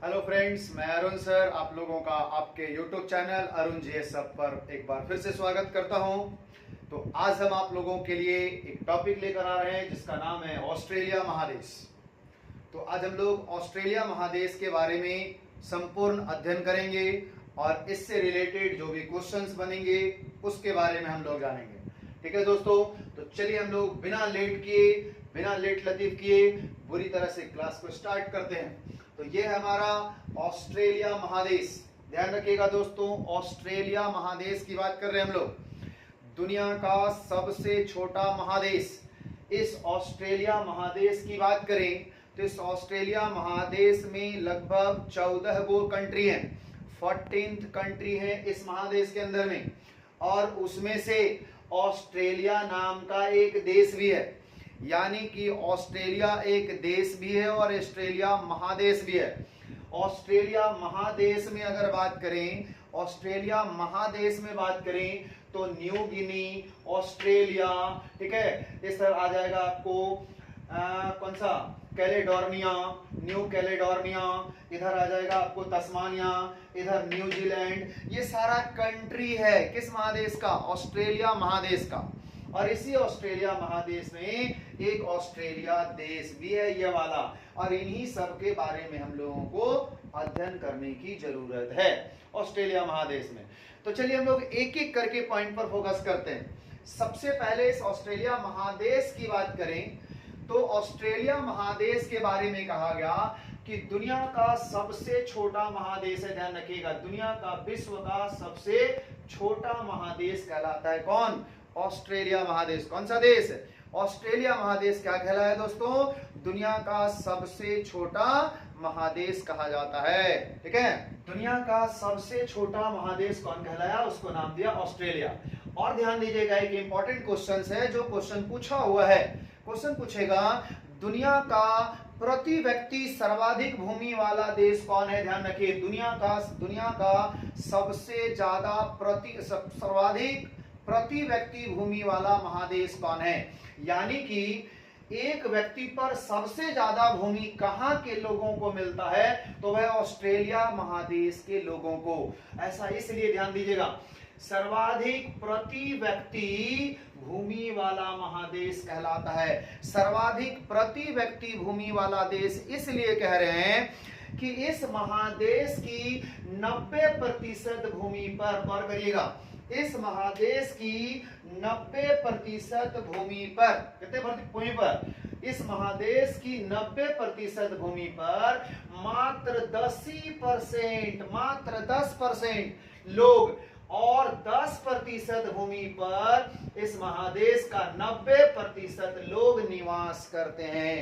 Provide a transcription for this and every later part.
Hello friends, मैं Arun sir आप लोगों का आपके यूट्यूब चैनल अरुण जीएस सब पर एक बार फिर से स्वागत करता हूं। तो आज हम आप लोगों के लिए एक टॉपिक लेकर आ रहे हैं जिसका नाम है ऑस्ट्रेलिया महादेश। तो आज हम लोग ऑस्ट्रेलिया महादेश के बारे में संपूर्ण अध्ययन करेंगे और इससे रिलेटेड जो भी क्वेश्चंस बनेंगे उसके बारे में हम लोग जानेंगे। ठीक है दोस्तों, तो चलिए हम लोग बिना लेट लतीफ किए बुरी तरह से क्लास को स्टार्ट करते हैं। तो ये है हमारा ऑस्ट्रेलिया महादेश। ध्यान रखिएगा दोस्तों, ऑस्ट्रेलिया महादेश की बात कर रहे हैं हम लोग। दुनिया का सबसे छोटा महादेश। इस ऑस्ट्रेलिया महादेश की बात करें तो इस ऑस्ट्रेलिया महादेश में लगभग 14 गो कंट्री हैं। 14th कंट्री है इस महादेश के अंदर में, और उसमें से ऑस्ट्रेलिया नाम का एक देश भी है। यानी कि ऑस्ट्रेलिया एक देश भी है और ऑस्ट्रेलिया महादेश भी है। ऑस्ट्रेलिया महादेश में अगर बात करें, ऑस्ट्रेलिया महादेश में बात करें तो न्यू गिनी, ऑस्ट्रेलिया, ठीक है, इस तरह आ जाएगा आपको कौन सा, कैलेडोर्निया, न्यू कैलेडोर्निया, इधर आ जाएगा आपको तस्मानिया, इधर न्यूजीलैंड। ये सारा कंट्री है किस महादेश का, ऑस्ट्रेलिया महादेश का। और इसी ऑस्ट्रेलिया महादेश में एक ऑस्ट्रेलिया देश भी है ये वाला, और इन्हीं सब के बारे में हम लोगों को अध्ययन करने की जरूरत है ऑस्ट्रेलिया महादेश में। तो चलिए हम लोग एक एक करके पॉइंट पर फोकस करते हैं। सबसे पहले इस ऑस्ट्रेलिया महादेश की बात करें तो ऑस्ट्रेलिया महादेश के बारे में कहा गया कि दुनिया का सबसे छोटा महादेश है। ध्यान रखिएगा, दुनिया का, विश्व का सबसे छोटा महादेश कहलाता है कौन, ऑस्ट्रेलिया महादेश। कौन सा देश, ऑस्ट्रेलिया महादेश क्या कहलाया दोस्तों, दुनिया का सबसे छोटा महादेश कहा जाता है। ठीक है, दुनिया का सबसे छोटा महादेश कौन कहलाया, उसको नाम दिया ऑस्ट्रेलिया। और ध्यान दीजिएगा, एक इंपॉर्टेंट क्वेश्चन है जो क्वेश्चन पूछा हुआ है। क्वेश्चन पूछेगा दुनिया का प्रति व्यक्ति सर्वाधिक भूमि वाला देश कौन है। ध्यान रखिए, दुनिया का सबसे ज्यादा सर्वाधिक प्रति व्यक्ति भूमि वाला महादेश कौन है। यानी कि एक व्यक्ति पर सबसे ज्यादा भूमि कहां के लोगों को मिलता है, तो वह ऑस्ट्रेलिया महादेश के लोगों को। ऐसा इसलिए ध्यान दीजिएगा, सर्वाधिक प्रति व्यक्ति भूमि वाला महादेश कहलाता है। सर्वाधिक प्रति व्यक्ति भूमि वाला देश इसलिए कह रहे हैं कि इस महादेश की 90% भूमि पर, गौर करिएगा, इस महादेश की 90% भूमि पर, कितने भूमि पर, इस महादेश की 90% भूमि पर मात्र 10% लोग और 10% भूमि पर इस महादेश का 90% लोग निवास करते हैं।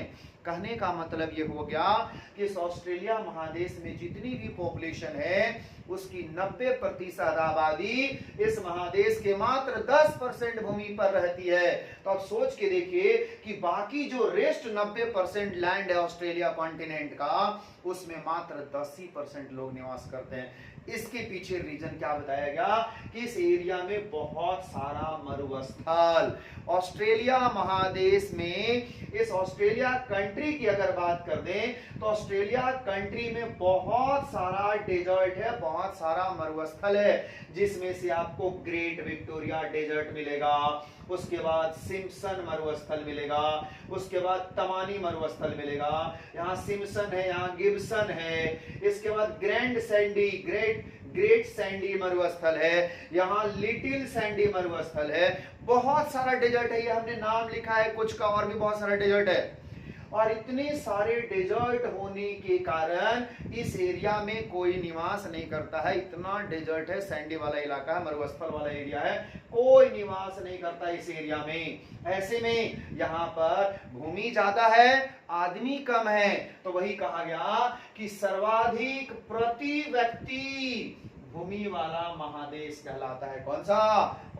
कहने का मतलब ये हो गया कि इस ऑस्ट्रेलिया महादेश में जितनी भी पॉपुलेशन है उसकी 90% आबादी इस महादेश के मात्र 10% भूमि पर रहती है। तो आप सोच के देखिए कि बाकी जो रेस्ट 90% लैंड है ऑस्ट्रेलिया कॉन्टिनेंट का, उसमें मात्र 10% लोग निवास करते हैं। इसके पीछे रीजन क्या बताया गया कि इस एरिया में बहुत सारा मरुस्थल। ऑस्ट्रेलिया महादेश में, इस ऑस्ट्रेलिया कंट्री की अगर बात कर दें तो ऑस्ट्रेलिया कंट्री में बहुत सारा डेजर्ट है, बहुत सारा मरुस्थल है, जिसमें से आपको ग्रेट विक्टोरिया डेजर्ट मिलेगा, उसके बाद सिम्पसन मरुस्थल मिलेगा, उसके बाद तमानी मरुस्थल मिलेगा, यहाँ सिम्पसन है, यहाँ गिब्सन है, इसके बाद ग्रेट सैंडी मरुस्थल है, यहाँ लिटिल सैंडी मरुस्थल है। बहुत सारा डेजर्ट है, ये हमने नाम लिखा है कुछ का, और भी बहुत सारा डेजर्ट है। और इतने सारे डेजर्ट होने के कारण इस एरिया में कोई निवास नहीं करता है। इतना डेजर्ट है, सैंडी वाला इलाका है, मरुस्थल वाला एरिया है, कोई निवास नहीं करता इस एरिया में। ऐसे में यहाँ पर भूमि ज्यादा है, आदमी कम है, तो वही कहा गया कि सर्वाधिक प्रति व्यक्ति भूमि वाला महादेश कहलाता है कौन सा,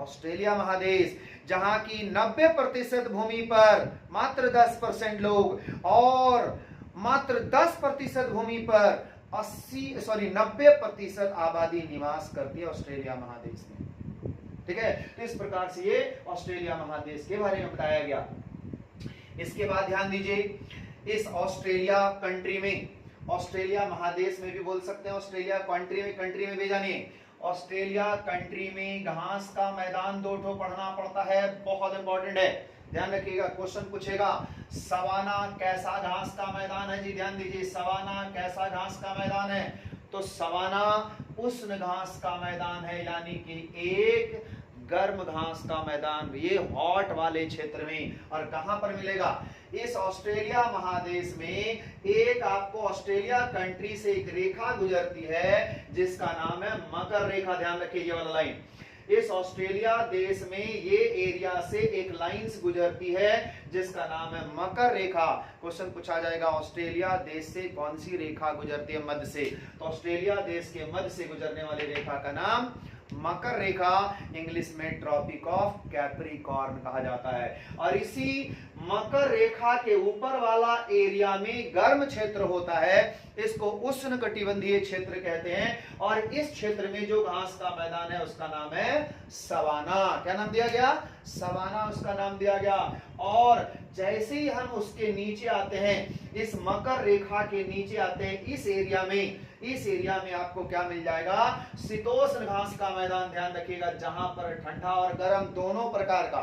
ऑस्ट्रेलिया महादेश, जहां की 90% भूमि पर मात्र 10% लोग और मात्र 10% भूमि पर 90% आबादी निवास करती है ऑस्ट्रेलिया महादेश में। ठीक है, तो इस प्रकार से ये ऑस्ट्रेलिया महादेश के बारे में बताया गया। इसके बाद ध्यान दीजिए, इस ऑस्ट्रेलिया कंट्री में ऑस्ट्रेलिया महादेश में भी बोल सकते हैं, ऑस्ट्रेलिया कंट्री में भी जानिए, ऑस्ट्रेलिया कंट्री में घास का मैदान 2 ठो पढ़ना पड़ता है, बहुत इंपॉर्टेंट है, ध्यान रखिएगा। क्वेश्चन पूछेगा सवाना कैसा घास का मैदान है जी, ध्यान दीजिए, सवाना कैसा घास का मैदान है, तो सवाना उष्ण घास का मैदान है, यानी कि एक गर्म घास का मैदान, ये हॉट वाले क्षेत्र में। और कहां पर मिलेगा, इस ऑस्ट्रेलिया महादेश में एक आपको ऑस्ट्रेलिया कंट्री से एक रेखा गुजरती है जिसका नाम है मकर रेखा, ध्यान रखिए ये वाला लाइन। इस ऑस्ट्रेलिया देश में ये एरिया से एक लाइंस गुजरती है जिसका नाम है मकर रेखा। क्वेश्चन पूछा जाएगा ऑस्ट्रेलिया देश से कौन सी रेखा गुजरती है मध्य से, तो ऑस्ट्रेलिया देश के मध्य से गुजरने वाली रेखा का नाम मकर रेखा, इंग्लिश में ट्रॉपिक ऑफ कैप्रिकॉर्न कहा जाता है। और इसी मकर रेखा के ऊपर वाला एरिया में गर्म क्षेत्र होता है, इसको उष्ण कटिबंधीय क्षेत्र कहते हैं। और इस क्षेत्र में जो घास का मैदान है उसका नाम है सवाना। क्या नाम दिया गया, सवाना उसका नाम दिया गया। और जैसे ही हम उसके नीचे आते हैं, इस मकर रेखा के नीचे आते हैं, इस एरिया में आपको क्या मिल जाएगा, शीतोष्ण घास का मैदान, ध्यान रखिएगा, जहां पर ठंडा और गर्म दोनों प्रकार का,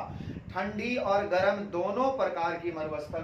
ठंडी और गर्म दोनों प्रकार की मरुस्थल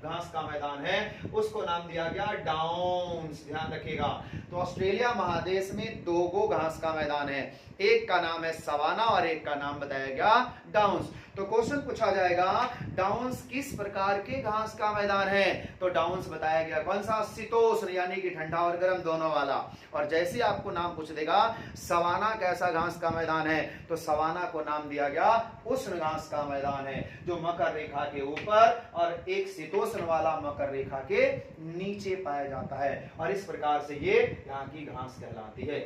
घास का मैदान है, उसको नाम दिया गया डाउन्स, ध्यान रखिएगा। तो ऑस्ट्रेलिया महादेश में 2 गो घास का मैदान है, एक का नाम है सवाना और एक का नाम बताया गया डाउन्स। तो क्वेश्चन पूछा जाएगा डाउन्स किस प्रकार के घास का मैदान है, तो डाउन्स बताया गया कौन सा, शीतोष्ण यानी कि ठंडा और गर्म दोनों वाला। और जैसे आपको नाम पूछ देगा सवाना कैसा घास का मैदान है, तो सवाना को नाम दिया गया उष्ण घास का मैदान है, जो मकर रेखा के ऊपर और एक शीतोष्ण वाला मकर रेखा के नीचे पाया जाता है। और इस प्रकार से ये यहाँ की घास कहलाती है,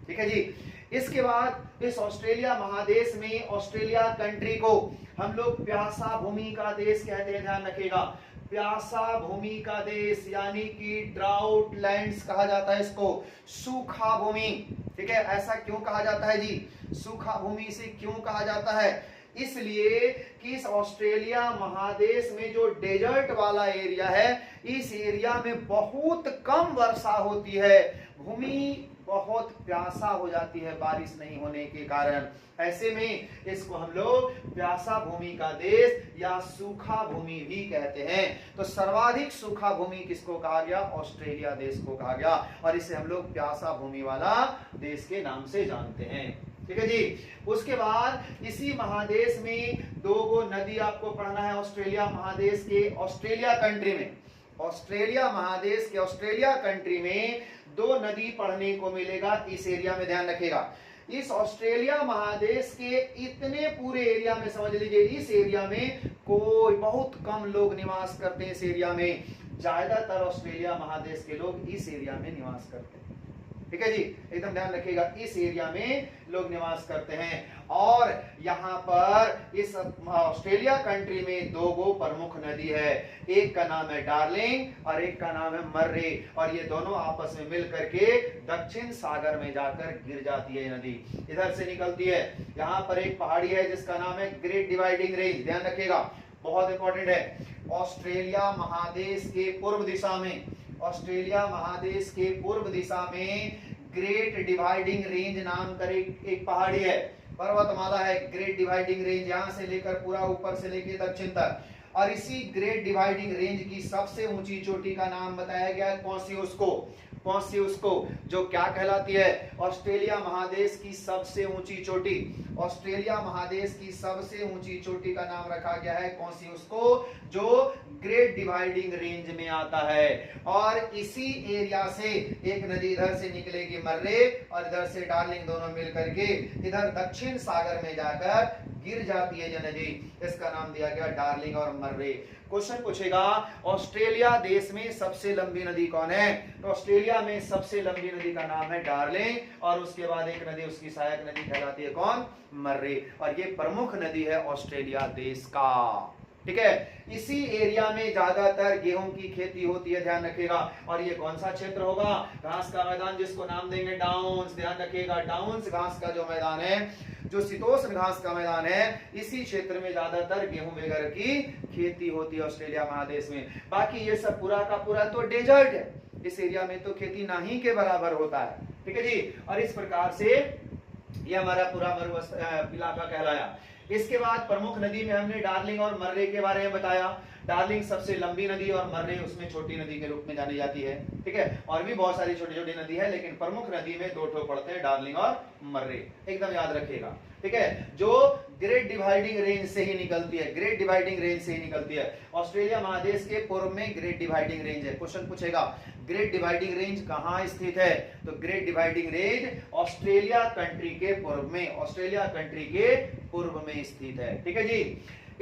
ठीक है जी। इसके बाद इस ऑस्ट्रेलिया महादेश में, ऑस्ट्रेलिया कंट्री को हम लोग प्यासा भूमि का देश कहते हैं, ध्यान रखिएगा, प्यासा भूमि का देश यानी कि ड्राउट लैंड्स कहा जाता है इसको, सूखा भूमि, ठीक है। ऐसा क्यों कहा जाता है जी, सूखा भूमि से क्यों कहा जाता है, इसलिए कि इस ऑस्ट्रेलिया महादेश में जो डेजर्ट वाला एरिया है, इस एरिया में बहुत कम वर्षा होती है, भूमि बहुत प्यासा हो जाती है बारिश नहीं होने के कारण। ऐसे में इसको हम लोग प्यासा भूमि का देश या सूखा भूमि भी कहते हैं। तो सर्वाधिक सूखा भूमि किसको कहा गया, ऑस्ट्रेलिया देश को कहा गया, और इसे हम लोग प्यासा भूमि वाला देश के नाम से जानते हैं, ठीक है जी। उसके बाद इसी महादेश में 2 गो नदी आपको पढ़ना है, ऑस्ट्रेलिया महादेश के, ऑस्ट्रेलिया कंट्री में, ऑस्ट्रेलिया महादेश के ऑस्ट्रेलिया कंट्री में 2 नदी पढ़ने को मिलेगा इस एरिया में, ध्यान रखिएगा। इस ऑस्ट्रेलिया महादेश के इतने पूरे एरिया में समझ लीजिए, इस एरिया में कोई बहुत कम लोग निवास करते हैं, इस एरिया में ज्यादातर ऑस्ट्रेलिया महादेश के लोग इस एरिया में निवास करते हैं, ठीक है जी, एकदम ध्यान रखिएगा, इस एरिया में लोग निवास करते हैं। और यहाँ पर इस ऑस्ट्रेलिया कंट्री में 2 गो प्रमुख नदी है, एक का नाम है डार्लिंग और एक का नाम है मर्रे, और ये दोनों आपस में मिल करके दक्षिण सागर में जाकर गिर जाती है नदी, इधर से निकलती है। यहाँ पर एक पहाड़ी है जिसका नाम है ग्रेट डिवाइडिंग रेंज, ध्यान रखिएगा, बहुत इंपॉर्टेंट है। ऑस्ट्रेलिया महादेश के पूर्व दिशा में, ऑस्ट्रेलिया महादेश के पूर्व दिशा में ग्रेट डिवाइडिंग रेंज नाम कर एक पहाड़ी है, पर्वतमाला है, ग्रेट डिवाइडिंग रेंज, यहां से लेकर पूरा ऊपर से लेकर दक्षिण तक। और इसी ग्रेट डिवाइडिंग रेंज की सबसे ऊंची चोटी का नाम बताया गया है पॉसिउस को, जो क्या कहलाती है, ऑस्ट्रेलिया महादेश की सबसे ऊंची चोटी, ऑस्ट्रेलिया महादेश की सबसे ऊंची चोटी का नाम रखा गया है पॉसिउस को, जो ग्रेट डिवाइडिंग रेंज में आता है। और इसी एरिया से एक नदी इधर से निकलेगी मर्रे, और इधर से डार्लिंग, दोनों मिलकर के इधर दक्षिण सागर में जाकर गिर जाती है जो नदी, इसका नाम दिया गया डार्लिंग और मर्रे। क्वेश्चन पूछेगा ऑस्ट्रेलिया देश में सबसे लंबी नदी कौन है, तो ऑस्ट्रेलिया में सबसे लंबी नदी का नाम है डार्लिंग, और उसके बाद एक नदी उसकी सहायक नदी कहलाती है कौन, मर्रे, और ये प्रमुख नदी है ऑस्ट्रेलिया देश का, ठीक है। इसी एरिया में ज्यादातर गेहूं की खेती होती है, ध्यान रखिएगा। और ये कौन सा क्षेत्र होगा, घास का मैदान, जिसको नाम देंगे डाउन्स, ध्यान रखिएगा, डाउन्स घास का जो मैदान है, जो शीतोष्ण घास का मैदान है, इसी क्षेत्र में ज्यादातर गेहूं वगैरह की खेती होती है ऑस्ट्रेलिया महादेश में। बाकी ये सब पूरा का पूरा तो डेजर्ट है, इस एरिया में तो खेती नहीं के बराबर होता है। ठीक है जी। और इस प्रकार से ये हमारा पूरा इलाका कहलाया। इसके बाद प्रमुख नदी में हमने डार्लिंग और मर्रे के बारे में बताया। डार्लिंग सबसे लंबी नदी और मर्रे उसमें छोटी नदी के रूप में जानी जाती है। ठीक है, और भी बहुत सारी छोटी छोटी नदी है, लेकिन प्रमुख नदी में दो ठो पड़ते हैं, डार्लिंग और मर्रे, एकदम याद रखिएगा। ठीक है, जो ग्रेट डिवाइडिंग रेंज से ही निकलती है, ग्रेट डिवाइडिंग रेंज से ही निकलती है। ऑस्ट्रेलिया महादेश के पूर्व में ग्रेट डिवाइडिंग रेंज है। क्वेश्चन पूछेगा ग्रेट डिवाइडिंग रेंज कहां स्थित है, तो great dividing range Australia country के पूर्व में, ऑस्ट्रेलिया कंट्री के पूर्व में स्थित है। ठीक है जी।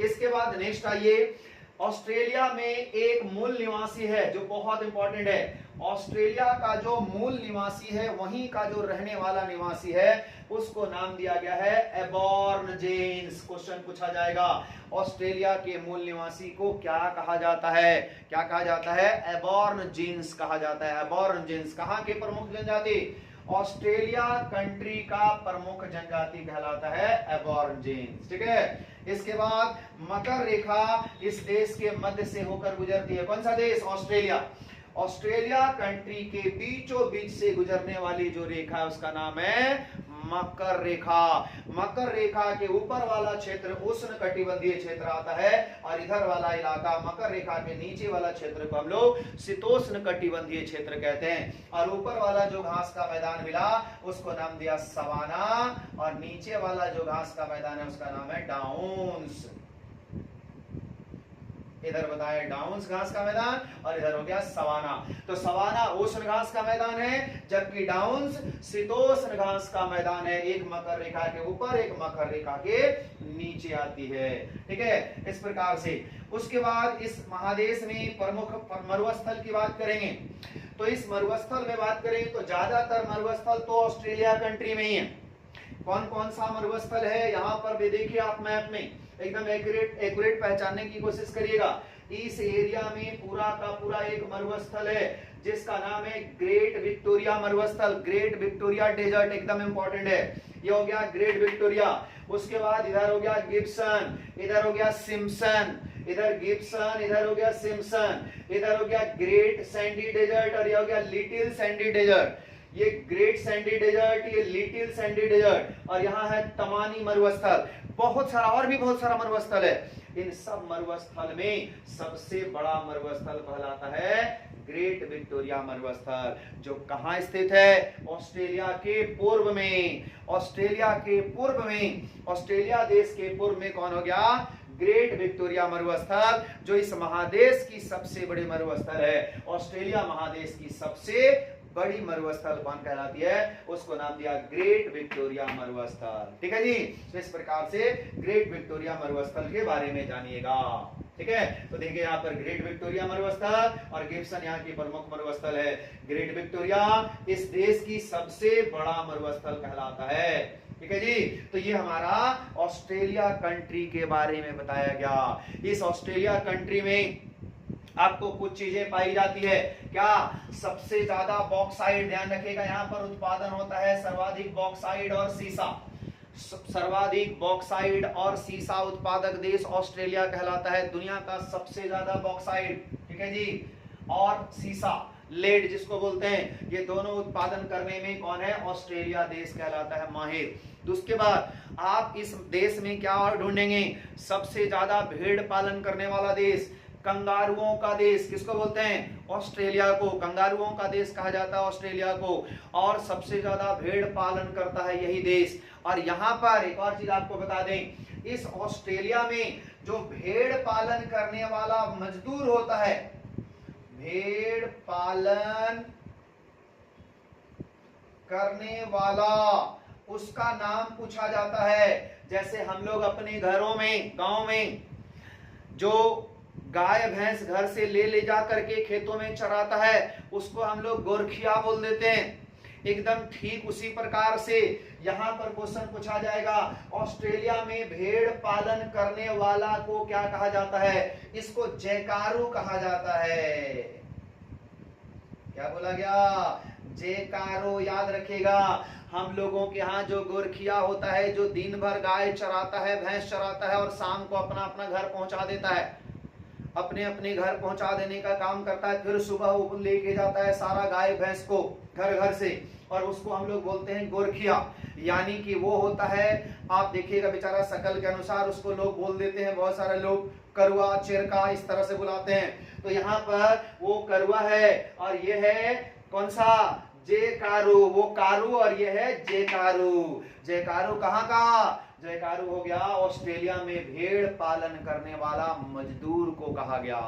इसके बाद नेक्स्ट आइए, ऑस्ट्रेलिया में एक मूल निवासी है जो बहुत इंपॉर्टेंट है। ऑस्ट्रेलिया का जो मूल निवासी है, वहीं का जो रहने वाला निवासी है, उसको नाम दिया गया है एबॉर्नजेन्स। क्वेश्चन पूछा जाएगा ऑस्ट्रेलिया के मूल निवासी को क्या कहा जाता है, क्या कहा जाता है, एबॉर्नजेन्स कहा जाता है। एबॉर्नजेन्स कहां के प्रमुख जनजाति, ऑस्ट्रेलिया कंट्री का प्रमुख जनजाति कहलाता है एबॉर्नजेन्स। ठीक है। इसके बाद मकर रेखा इस देश के मध्य से होकर गुजरती है। कौन सा देश, ऑस्ट्रेलिया। ऑस्ट्रेलिया कंट्री के बीचों बीच से गुजरने वाली जो रेखा है उसका नाम है मकर रेखा। मकर रेखा के ऊपर वाला क्षेत्र उष्ण कटिबंधीय क्षेत्र आता है, और इधर वाला इलाका मकर रेखा के नीचे वाला क्षेत्र को हम लोग शीतोष्ण कटिबंधीय क्षेत्र कहते हैं। और ऊपर वाला जो घास का मैदान मिला उसको नाम दिया सवाना, और नीचे वाला जो घास का मैदान है उसका नाम है डाउन्स। इधर बताया डाउन्स घास का मैदान, और इधर हो गया सवाना। तो सवाना उष्ण घास का मैदान है, जबकि डाउन्स शीतोष्ण घास का मैदान है। एक मकर रेखा के ऊपर, एक मकर रेखा के नीचे आती है। ठीक है, इस प्रकार से। उसके बाद इस महादेश में प्रमुख मरुस्थल की बात करेंगे, तो इस मरुस्थल में बात करें तो ज्यादातर मरुस्थल तो ऑस्ट्रेलिया कंट्री में ही है। कौन कौन सा मरुस्थल है यहाँ पर भी देखिए आप मैप में, एकदम एक्यूरेट पहचानने की कोशिश करिएगा। इस एरिया में पूरा का पूरा एक मरुस्थल है जिसका नाम है ग्रेट विक्टोरिया मरुस्थल। ग्रेट विक्टोरिया डेजर्ट एकदम इंपॉर्टेंट है। ये हो गया ग्रेट विक्टोरिया। उसके बाद इधर हो गया गिब्सन, इधर हो गया सिम्पसन, इधर गिब्सन, इधर हो गया सिम्पसन, इधर हो गया ग्रेट सैंडी डेजर्ट, और ये हो गया लिटिल सैंडी डेजर्ट। ये ग्रेट सैंडी डेजर्ट, ये लिटिल सैंडी डेजर्ट, और यहाँ है तमानी मरुस्थल। बहुत सारा और भी बहुत सारा मरुस्थल है। इन सब मरुस्थल में सबसे बड़ा मरुस्थल कहलाता है ग्रेट विक्टोरिया मरुस्थल, जो कहां स्थित है, ऑस्ट्रेलिया के पूर्व में। ऑस्ट्रेलिया के पूर्व में, ऑस्ट्रेलिया देश के पूर्व में कौन हो गया, ग्रेट विक्टोरिया मरुस्थल, जो इस महादेश की सबसे बड़ी मरुस्थल है। ऑस्ट्रेलिया महादेश की सबसे बड़ी मरुस्थल कौन कहलाती है, उसको नाम दिया ग्रेट विक्टोरिया मरुस्थल। ठीक है जी। तो इस प्रकार से ग्रेट विक्टोरिया मरुस्थल के बारे में जानिएगा। ठीक है, तो देखिए यहाँ पर ग्रेट विक्टोरिया मरुस्थल और गिब्सन यहाँ की प्रमुख मरुस्थल है। ग्रेट विक्टोरिया इस देश की सबसे बड़ा मरुस्थल कहलाता है। ठीक है जी। तो ये हमारा ऑस्ट्रेलिया कंट्री के बारे में बताया गया। इस ऑस्ट्रेलिया कंट्री में आपको कुछ चीजें पाई जाती है। क्या, सबसे ज्यादा बॉक्साइट, ध्यान रखिएगा यहाँ पर उत्पादन होता है सर्वाधिक बॉक्साइट और सीसा। सर्वाधिक बॉक्साइट और सीसा उत्पादक देश ऑस्ट्रेलिया कहलाता है। दुनिया का सबसे ज्यादा बॉक्साइट, ठीक है जी, और सीसा, लेड जिसको बोलते हैं, ये दोनों उत्पादन करने में कौन है, ऑस्ट्रेलिया देश कहलाता है माहिर। तो उसके बाद आप इस देश में क्या और ढूंढेंगे, सबसे ज्यादा भेड़ पालन करने वाला देश, कंगारुओं का देश, किसको बोलते हैं, ऑस्ट्रेलिया को। कंगारुओं का देश कहा जाता है ऑस्ट्रेलिया को, और सबसे ज्यादा भेड़ पालन करता है यही देश। और यहाँ पर एक और चीज आपको बता दें, इस ऑस्ट्रेलिया में जो भेड़ पालन करने वाला मजदूर होता है, भेड़ पालन करने वाला, उसका नाम पूछा जाता है। जैसे हम लोग अपने घरों में, गांव में जो गाय भैंस घर से ले जा करके खेतों में चराता है, उसको हम लोग गोरखिया बोल देते हैं। एकदम ठीक उसी प्रकार से यहाँ पर क्वेश्चन पूछा जाएगा, ऑस्ट्रेलिया में भेड़ पालन करने वाला को क्या कहा जाता है, इसको जैकारू कहा जाता है। क्या बोला गया, जैकारो। याद रखिएगा, हम लोगों के यहाँ जो गोरखिया होता है, जो दिन भर गाय चराता है, भैंस चराता है, और शाम को अपना अपना घर पहुंचा देता है, अपने अपने घर पहुंचा देने का काम करता है। फिर सुबह वो लेके जाता है सारा गाय भैंस को घर घर से, और उसको हम लोग बोलते हैं गोरखिया। यानी कि वो होता है, आप देखिएगा बेचारा शकल के अनुसार उसको लोग बोल देते हैं, बहुत सारे लोग करुआ, चिरका इस तरह से बुलाते हैं। तो यहाँ पर वो करुआ है और ये है कौन सा, जेकारू। वो कारू और ये है जेकारू। जेकारू कहाँ का, जयकारू हो गया ऑस्ट्रेलिया में भेड़ पालन करने वाला मजदूर को कहा गया।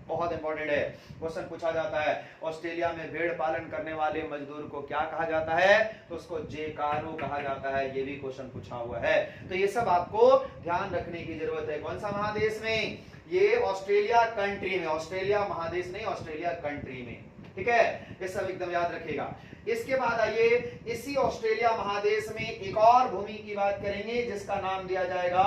बहुत इंपॉर्टेंट है, क्वेश्चन पूछा जाता है ऑस्ट्रेलिया में भेड़ पालन करने वाले मजदूर को क्या कहा जाता है, तो उसको जेकारू कहा जाता है। ये भी क्वेश्चन पूछा हुआ है, तो ये सब आपको ध्यान रखने की जरूरत है। कौन सा महादेश में, ये ऑस्ट्रेलिया कंट्री में, ऑस्ट्रेलिया महादेश नहीं, ऑस्ट्रेलिया कंट्री में, ठीक है, ये सब एकदम याद रखिएगा। इसके बाद आइए इसी ऑस्ट्रेलिया महादेश में एक और भूमि की बात करेंगे जिसका नाम दिया जाएगा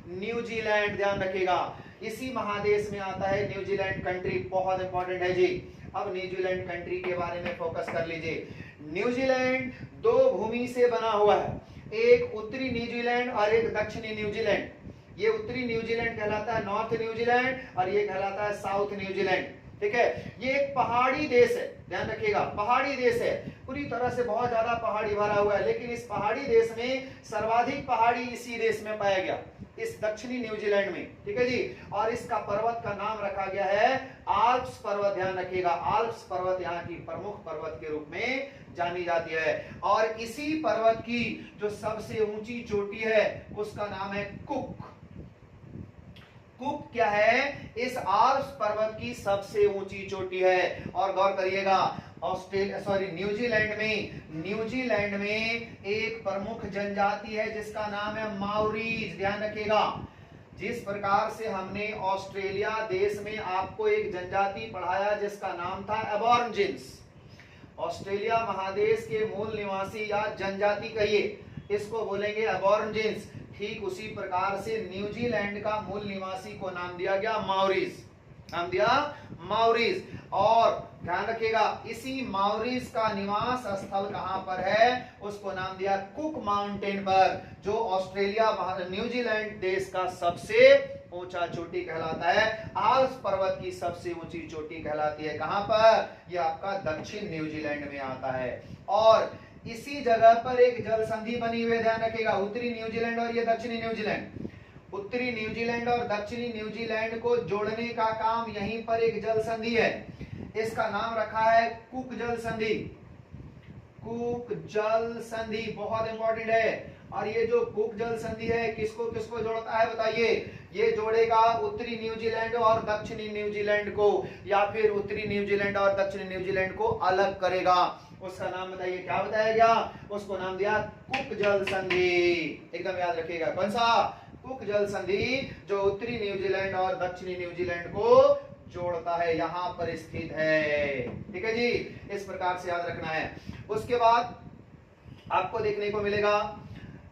न्यूजीलैंड। ध्यान रखिएगा, इसी महादेश में आता है न्यूजीलैंड कंट्री, बहुत इंपॉर्टेंट है जी। अब न्यूजीलैंड कंट्री के बारे में फोकस कर लीजिए। न्यूजीलैंड दो भूमि से बना हुआ है, एक उत्तरी न्यूजीलैंड और एक दक्षिणी न्यूजीलैंड। ये उत्तरी न्यूजीलैंड कहलाता है नॉर्थ न्यूजीलैंड और ये कहलाता है साउथ न्यूजीलैंड, ठीक है। ये एक पहाड़ी देश है, ध्यान रखिएगा, पहाड़ी देश है, पूरी तरह से बहुत ज्यादा पहाड़ी भरा हुआ है। लेकिन इस पहाड़ी देश में सर्वाधिक पहाड़ी इसी देश में पाया गया, इस दक्षिणी न्यूजीलैंड में, ठीक है जी। और इसका पर्वत का नाम रखा गया है आल्प्स पर्वत। ध्यान रखिएगा, आल्प्स पर्वत यहाँ की प्रमुख पर्वत के रूप में जानी जाती है। और इसी पर्वत की जो सबसे ऊंची चोटी है उसका नाम है कुक। कुक क्या है, इस आल्प्स पर्वत की सबसे ऊंची चोटी है। और गौर करिएगा, न्यूजीलैंड में एक प्रमुख जनजाति है जिसका नाम है माओरीज। ध्यान रखिएगा, जिस प्रकार से हमने ऑस्ट्रेलिया देश में आपको एक जनजाति पढ़ाया जिसका नाम था एबॉर्जिन्स, ऑस्ट्रेलिया महादेश के मूल निवासी या जनजाति कहिए, इसको बोलेंगे एबॉर्जिन्स। ठीक उसी प्रकार से न्यूजीलैंड का मूल निवासी को नाम दिया गया माओरीज, नाम दिया माओरीज। और ध्यान रखिएगा, इसी माओरीज का निवास स्थल कहां पर है, उसको नाम दिया कुक माउंटेन पर, जो ऑस्ट्रेलिया न्यूजीलैंड देश का सबसे ऊंचा चोटी कहलाता है। आल्प्स पर्वत की सबसे ऊंची चोटी कहलाती है कहां पर, यह आपका दक्षिण न्यूजीलैंड में आता है। और इसी जगह पर एक जल संधि बनी हुई है, ध्यान रखिएगा, उत्तरी न्यूजीलैंड और ये दक्षिणी न्यूजीलैंड। उत्तरी न्यूजीलैंड और दक्षिणी न्यूजीलैंड को जोड़ने का काम यहीं पर एक जल संधि है, इसका नाम रखा है कुक जल संधि। कुक जल संधि बहुत इंपॉर्टेंट है। और ये जो कुक जल संधि है किसको किसको जोड़ता है बताइए, ये जोड़ेगा उत्तरी न्यूजीलैंड और दक्षिणी न्यूजीलैंड को, या फिर उत्तरी न्यूजीलैंड और दक्षिणी न्यूजीलैंड को अलग करेगा। उसका नाम बताइए, क्या बताया गया, उसको नाम दिया कुक जल संधि। एकदम याद रखिएगा, कौन सा, कुक जल संधि, जो उत्तरी न्यूजीलैंड और दक्षिणी न्यूजीलैंड को जोड़ता है, यहां पर स्थित है, ठीक है जी। इस प्रकार से याद रखना है। उसके बाद आपको देखने को मिलेगा,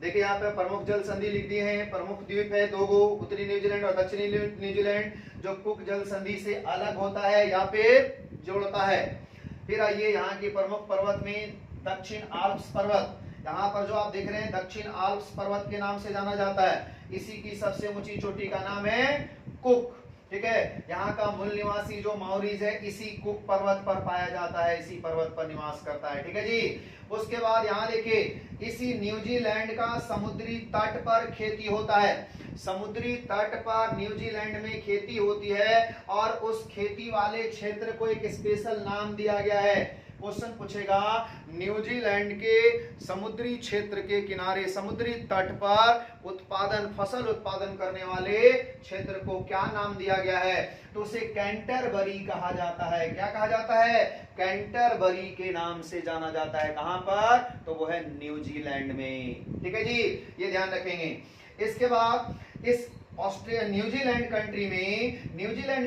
देखिए यहाँ पे प्रमुख जल संधि लिख दिए हैं, प्रमुख द्वीप है दो गो, उत्तरी न्यूजीलैंड और दक्षिणी न्यूजीलैंड, जो कुक जल संधि से अलग होता है या फिर जोड़ता है। फिर आइए यहाँ की प्रमुख पर्वत में दक्षिण आल्प्स पर्वत, यहाँ पर जो आप देख रहे हैं दक्षिण आल्प्स पर्वत के नाम से जाना जाता है। इसी की सबसे ऊंची चोटी का नाम है कुक, ठीक है। यहाँ का मूल निवासी जो माओरीज है इसी कुक पर्वत पर पाया जाता है, इसी पर्वत पर निवास करता है, ठीक है जी। उसके बाद यहाँ देखिए, इसी न्यूजीलैंड का समुद्री तट पर खेती होता है, समुद्री तट पर न्यूजीलैंड में खेती होती है और उस खेती वाले क्षेत्र को एक स्पेशल नाम दिया गया है। क्वेश्चन पूछेगा, न्यूजीलैंड के समुद्री क्षेत्र के किनारे, समुद्री तट पर उत्पादन, फसल उत्पादन करने वाले क्षेत्र को क्या नाम दिया गया है, तो उसे कैंटरबरी कहा जाता है। क्या कहा जाता है, कैंटरबरी के नाम से जाना जाता है। कहां पर, तो वो है न्यूजीलैंड में, ठीक है जी, ये ध्यान रखेंगे। इसके बाद इस न्यूजीलैंड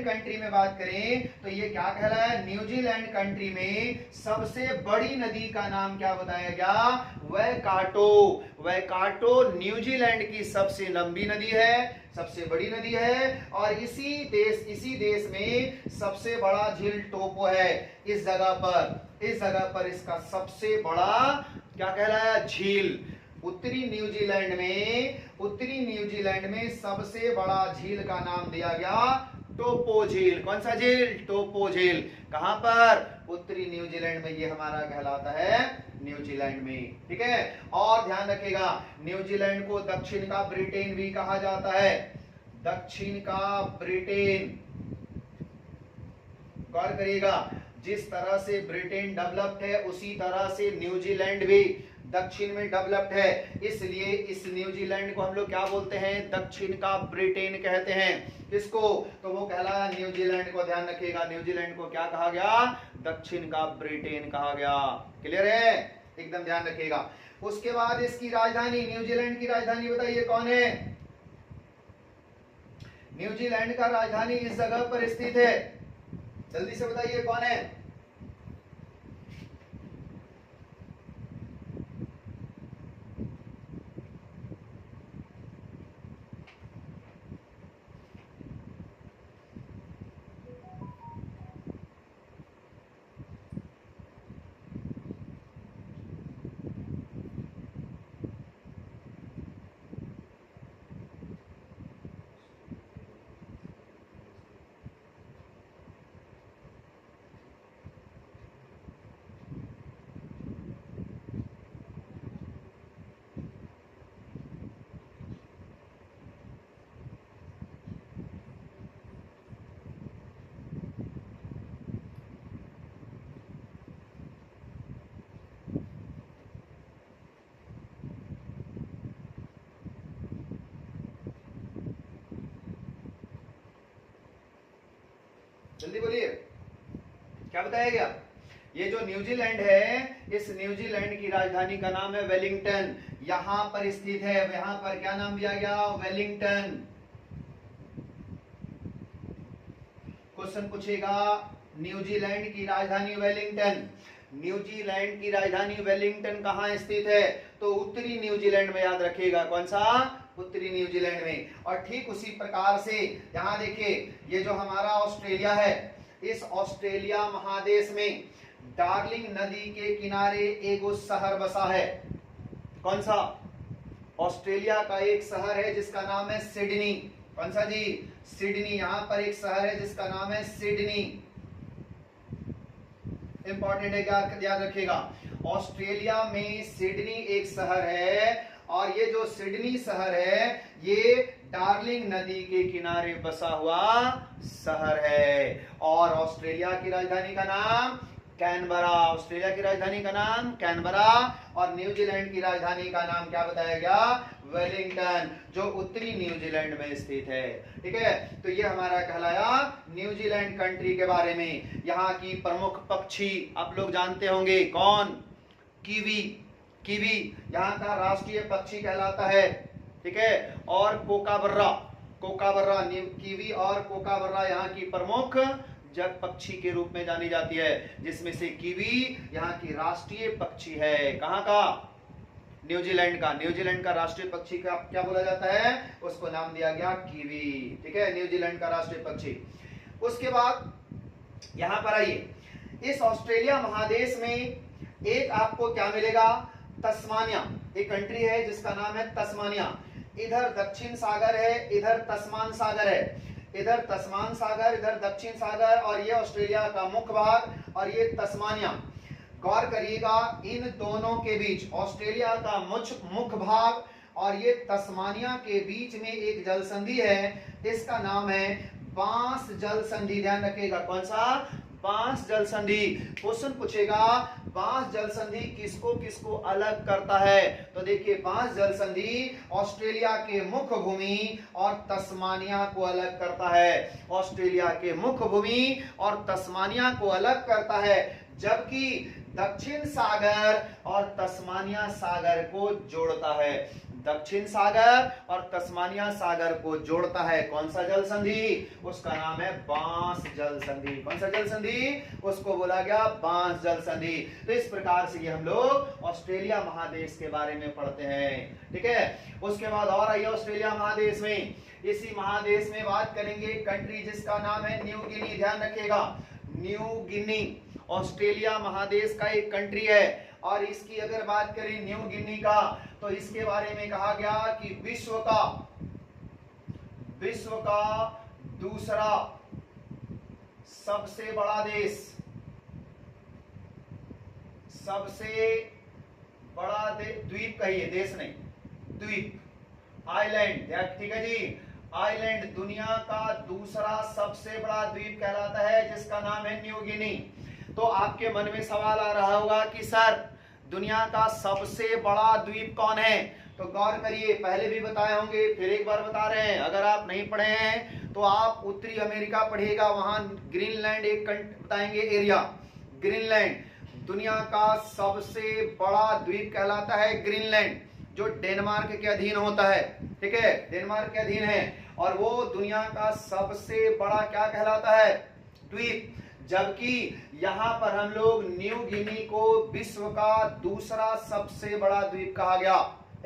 कंट्री में बात करें तो ये क्या कहलाया है, न्यूजीलैंड कंट्री में सबसे बड़ी नदी का नाम क्या बताया गया, वैकाटो। वैकाटो न्यूजीलैंड की सबसे लंबी नदी है, सबसे बड़ी नदी है। और इसी देश में सबसे बड़ा झील टोपो है। इस जगह पर इसका सबसे बड़ा क्या कहलाया, झील। उत्तरी न्यूजीलैंड में सबसे बड़ा झील का नाम दिया गया टोपो झील। कौन सा झील? टोपो झील। कहां पर? उत्तरी न्यूजीलैंड में ये हमारा कहलाता है न्यूजीलैंड में। ठीक है, और ध्यान रखिएगा न्यूजीलैंड को दक्षिण का ब्रिटेन भी कहा जाता है। दक्षिण का ब्रिटेन। गौर करिएगा, जिस तरह से ब्रिटेन डेवलप्ड है उसी तरह से न्यूजीलैंड भी दक्षिण में डेवलप्ड है, इसलिए इस न्यूजीलैंड को हम लोग क्या बोलते हैं? दक्षिण का ब्रिटेन कहते हैं। किसको? तो वो कहलाया न्यूजीलैंड को। ध्यान रखिएगा, न्यूजीलैंड को क्या कहा गया? दक्षिण का ब्रिटेन कहा गया। क्लियर है? एकदम ध्यान रखिएगा। उसके बाद इसकी राजधानी, न्यूजीलैंड की राजधानी बताइए कौन है? न्यूजीलैंड का राजधानी इस जगह पर स्थित है, जल्दी से बताइए कौन है? जल्दी बोलिए, क्या बताया गया? ये जो न्यूजीलैंड है, इस न्यूजीलैंड की राजधानी का नाम है वेलिंगटन। यहां पर स्थित है। यहां पर क्या नाम दिया गया? वेलिंगटन। क्वेश्चन पूछेगा, न्यूजीलैंड की राजधानी वेलिंगटन। न्यूजीलैंड की राजधानी वेलिंगटन कहां स्थित है? तो उत्तरी न्यूजीलैंड में, याद रखिएगा। कौन सा? उत्तरी न्यूजीलैंड में। और ठीक उसी प्रकार से यहां देखिए, ये जो हमारा ऑस्ट्रेलिया है, इस ऑस्ट्रेलिया महादेश में डार्लिंग नदी के किनारे एक शहर बसा है। कौन सा? ऑस्ट्रेलिया का एक शहर है जिसका नाम है सिडनी। कौन सा जी? सिडनी। यहां पर एक शहर है जिसका नाम है सिडनी। इंपॉर्टेंट है, क्या याद रखिएगा। ऑस्ट्रेलिया में सिडनी एक शहर है, और ये जो सिडनी शहर है ये डार्लिंग नदी के किनारे बसा हुआ शहर है। और ऑस्ट्रेलिया की राजधानी का नाम कैनबरा। ऑस्ट्रेलिया की राजधानी का नाम कैनबरा, और न्यूजीलैंड की राजधानी का नाम क्या बताया गया? वेलिंगटन, जो उत्तरी न्यूजीलैंड में स्थित है। ठीक है, तो ये हमारा कहलाया न्यूजीलैंड कंट्री के बारे में। यहाँ की प्रमुख पक्षी आप लोग जानते होंगे, कौन? कीवी। कीवी यहाँ का राष्ट्रीय पक्षी कहलाता है। ठीक है, और कोकाबर्रा। कोकाबर्रा, कीवी और कोकाबर्रा यहाँ की प्रमुख जग पक्षी के रूप में जानी जाती है, जिसमें से कीवी यहाँ की राष्ट्रीय पक्षी है। कहाँ का? न्यूजीलैंड का। न्यूजीलैंड का राष्ट्रीय पक्षी का क्या बोला जाता है? उसको नाम दिया गया कीवी। ठीक है, न्यूजीलैंड का राष्ट्रीय पक्षी। उसके बाद यहां पर आइए, इस ऑस्ट्रेलिया महादेश में एक आपको क्या मिलेगा? तस्मानिया। एक कंट्री है जिसका नाम है तस्मानिया। इधर दक्षिण सागर है, इधर तस्मान सागर है। इधर तस्मान सागर, इधर दक्षिण सागर, और ये ऑस्ट्रेलिया का मुख्य भाग, और ये तस्मानिया। गौर करिएगा, इन दोनों के बीच, ऑस्ट्रेलिया का मुख्य भाग और ये तस्मानिया के बीच में एक जल संधि है, इसका नाम है बांस जल संधि। ध्यान रखिएगा, कौन सा? बांस जल संधि। क्वेश्चन पूछेगा, बांस जल संधि किसको किसको अलग करता है? तो देखिए, बांस जल संधि ऑस्ट्रेलिया के मुख्य भूमि और तस्मानिया को अलग करता है। ऑस्ट्रेलिया के मुख्य भूमि और तस्मानिया को अलग करता है, जबकि दक्षिण सागर और तस्मानिया सागर को जोड़ता है। दक्षिण सागर और तस्मानिया सागर को जोड़ता है कौन सा जल संधि? उसका नाम है बांस जल संधि। कौन सा जल संधि? उसको बोला गया बांस जल संधि। तो इस प्रकार से ये हम लोग ऑस्ट्रेलिया महादेश के बारे में पढ़ते हैं। ठीक है, उसके बाद और आइए ऑस्ट्रेलिया महादेश में। इसी महादेश में बात करेंगे कंट्री जिसका नाम है न्यू गिनी। ध्यान रखिएगा, न्यू गिनी ऑस्ट्रेलिया महादेश का एक कंट्री है। और इसकी अगर बात करें न्यू गिनी का, तो इसके बारे में कहा गया कि विश्व का दूसरा सबसे बड़ा देश, सबसे बड़ा द्वीप कहिए, देश नहीं, द्वीप, आइलैंड, ठीक है जी। आइलैंड दुनिया का दूसरा सबसे बड़ा द्वीप कहलाता है, जिसका नाम है न्यू गिनी। तो आपके मन में सवाल आ रहा होगा कि सर दुनिया का सबसे बड़ा द्वीप कौन है? तो गौर करिए, पहले भी बताए होंगे, फिर एक बार बता रहे हैं। अगर आप नहीं पढ़े हैं तो आप उत्तरी अमेरिका पढ़िएगा, वहां ग्रीनलैंड एक बताएंगे एरिया, ग्रीनलैंड दुनिया का सबसे बड़ा द्वीप कहलाता है ग्रीनलैंड, जो डेनमार्क के अधीन होता है, ठीक है, डेनमार्क के अधीन है, और वो दुनिया का सबसे बड़ा क्या कहलाता है? द्वीप। जबकि यहां पर हम लोग न्यू गिनी को विश्व का दूसरा सबसे बड़ा द्वीप कहा गया,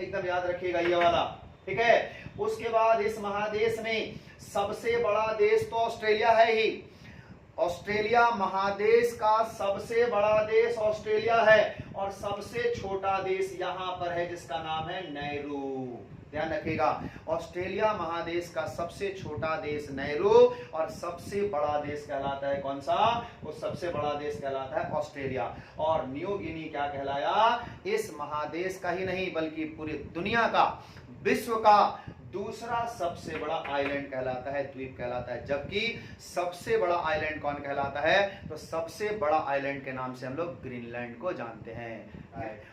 एकदम याद रखिएगा ये वाला, ठीक है। उसके बाद इस महादेश में सबसे बड़ा देश तो ऑस्ट्रेलिया है ही, ऑस्ट्रेलिया महादेश का सबसे बड़ा देश ऑस्ट्रेलिया है, और सबसे छोटा देश यहां पर है जिसका नाम है नेहरू। ध्यान रखिएगा, ऑस्ट्रेलिया महादेश का सबसे छोटा देश नेहरू, और सबसे बड़ा देश कहलाता है कौन सा? वो सबसे बड़ा देश कहलाता है ऑस्ट्रेलिया। और न्यू गिनी क्या कहलाया? इस महादेश का ही नहीं बल्कि पूरी दुनिया का, विश्व का दूसरा सबसे बड़ा आइलैंड कहलाता है, द्वीप कहलाता है। जबकि सबसे बड़ा आइलैंड कौन कहलाता है? तो सबसे बड़ा आइलैंड के नाम से हम लोग ग्रीनलैंड को जानते हैं।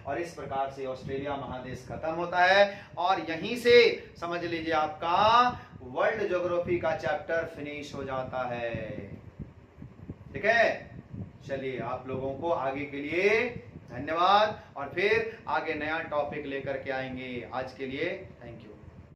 और इस प्रकार से ऑस्ट्रेलिया महादेश खत्म होता है, और यहीं से समझ लीजिए आपका वर्ल्ड ज्योग्राफी का चैप्टर फिनिश हो जाता है, ठीक है। चलिए, आप लोगों को आगे के लिए धन्यवाद, और फिर आगे नया टॉपिक लेकर के आएंगे। आज के लिए थैंक यू।